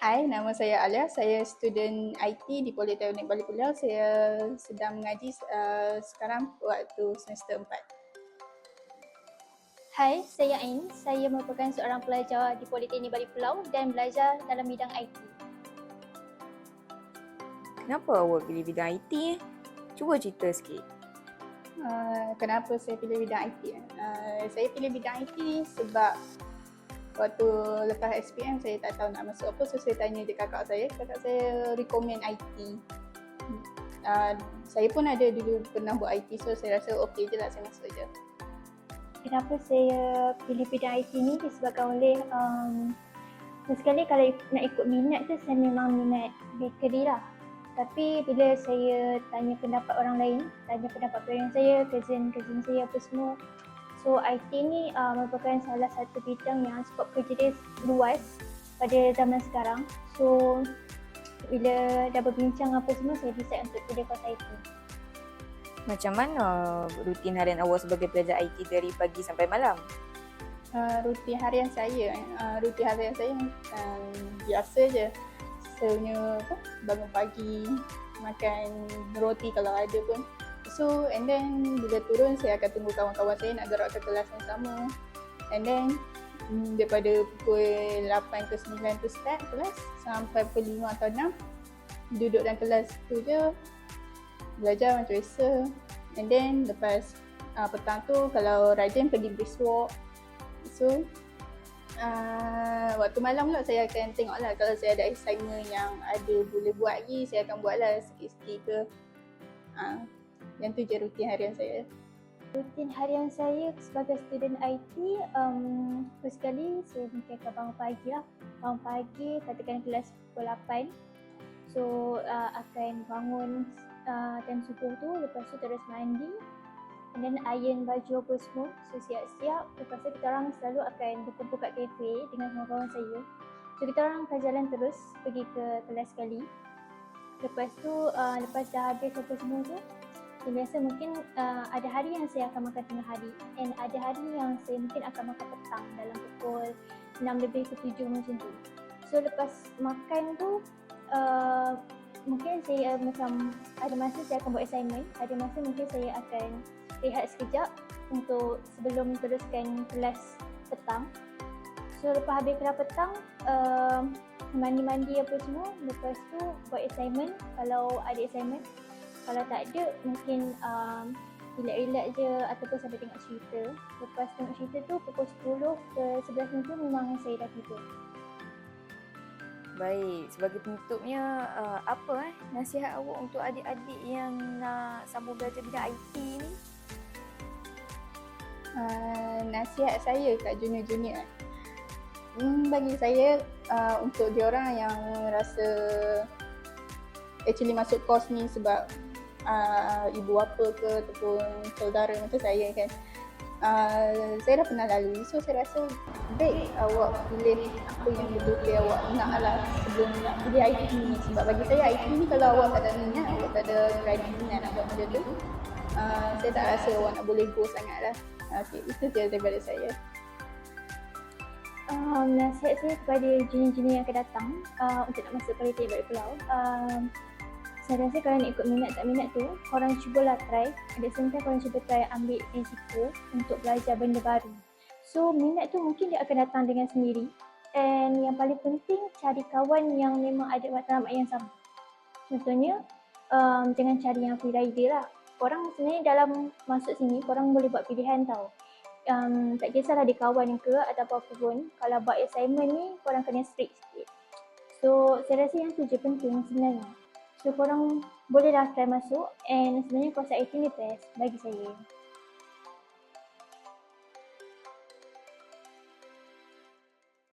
Hai, nama saya Alia. Saya student IT di Politeknik Balik Pulau. Saya sedang mengaji sekarang waktu semester 4. Hai, saya Ain. Saya merupakan seorang pelajar di Politeknik Balik Pulau dan belajar dalam bidang IT. Kenapa awak pilih bidang IT? Cuba cerita sikit. Kenapa saya pilih bidang IT? Saya pilih bidang IT sebab waktu lepas SPM saya tak tahu nak masuk apa, so saya tanya je kakak saya recommend IT. Saya pun ada dulu pernah buat IT, so saya rasa okey je lah, saya masuk je. Kenapa saya pilih bidang IT ni disebabkan oleh sekali kalau nak ikut minat tu saya memang minat bakery lah. Tapi bila saya tanya pendapat orang lain, tanya pendapat parents saya, cousin saya apa semua, so IT ni merupakan salah satu bidang yang skop kerja dia luas pada zaman sekarang. So bila dah berbincang apa semua, saya decide untuk pilih course IT. Macam mana rutin harian awak sebagai pelajar IT dari pagi sampai malam? Rutin harian saya biasa je. Misalnya bangun pagi, makan roti kalau ada pun. So and then bila turun saya akan tunggu kawan-kawan saya nak gerak ke kelas yang sama. And then daripada pukul 8 ke 9 tu start kelas sampai pukul 5 atau 6 duduk dalam kelas tu je, belajar macam biasa. And then lepas petang tu kalau rajin pergi brisk walk. So waktu malam pula saya akan tengok lah kalau saya ada assignment yang ada boleh buat lagi, saya akan buat lah sikit-sikit ke. Yang tu je rutin harian saya. Rutin harian saya sebagai student IT, first sekali saya mungkin akan bangun pagi lah. Bangun pagi, katakan kelas pukul 8. So akan bangun time subuh tu, lepas tu terus mandi, and then iron baju apa semua. So siap-siap, lepas tu kita orang selalu akan berkumpul kat kafe dengan kawan-kawan saya. So kita orang akan jalan terus pergi ke kelas sekali. Lepas tu lepas dah habis apa semua tu, biasa mungkin ada hari yang saya akan makan tengah hari, and ada hari yang saya mungkin akan makan petang dalam pukul 6 lebih ke 7 macam tu. So lepas makan tu mungkin saya macam ada masa saya akan buat assignment, ada masa mungkin saya akan rehat sekejap untuk sebelum teruskan kelas petang. So lepas habis kelas petang, mandi-mandi apa semua, lepas tu buat assignment kalau ada assignment. Kalau tak ada, mungkin relax-relax je ataupun sambil tengok cerita. Lepas tengok cerita tu pukul 10 ke 11 macam tu memang saya dah tidur. Baik, sebagai penutupnya, apa nasihat awak untuk adik-adik yang nak sambung belajar bidang IT ni? Nasihat saya kat junior-junior, bagi saya untuk diorang yang rasa actually masuk course ni sebab ibu bapa ke ataupun saudara macam saya kan, saya dah pernah lalui, so saya rasa baik awak pilih apa yang betul-betul awak nak lah sebelum nak pilih IT ni. Sebab bagi saya IT ni kalau awak tak ada minat, awak tak ada minat nak buat benda tu, saya tak rasa awak nak boleh go sangat lah. Okay, itu je daripada saya. Nasihat saya kepada junior-junior yang akan datang untuk nak masuk Politeknik Balik Pulau, saya rasa kalau nak ikut minat tak minat tu, korang cubalah try. At the same time korang cuba try ambil risiko untuk belajar benda baru. So minat tu mungkin dia akan datang dengan sendiri. And yang paling penting, cari kawan yang memang ada matlamat yang sama. Contohnya, jangan cari yang free rider lah. Korang sebenarnya dalam masuk sini, korang boleh buat pilihan tau. Tak kisahlah dia kawan ke atau apa pun, kalau buat assignment ni korang kena strict sikit. So saya rasa yang tu je penting sebenarnya. So korang bolehlah try masuk, and sebenarnya course IT ni best bagi saya.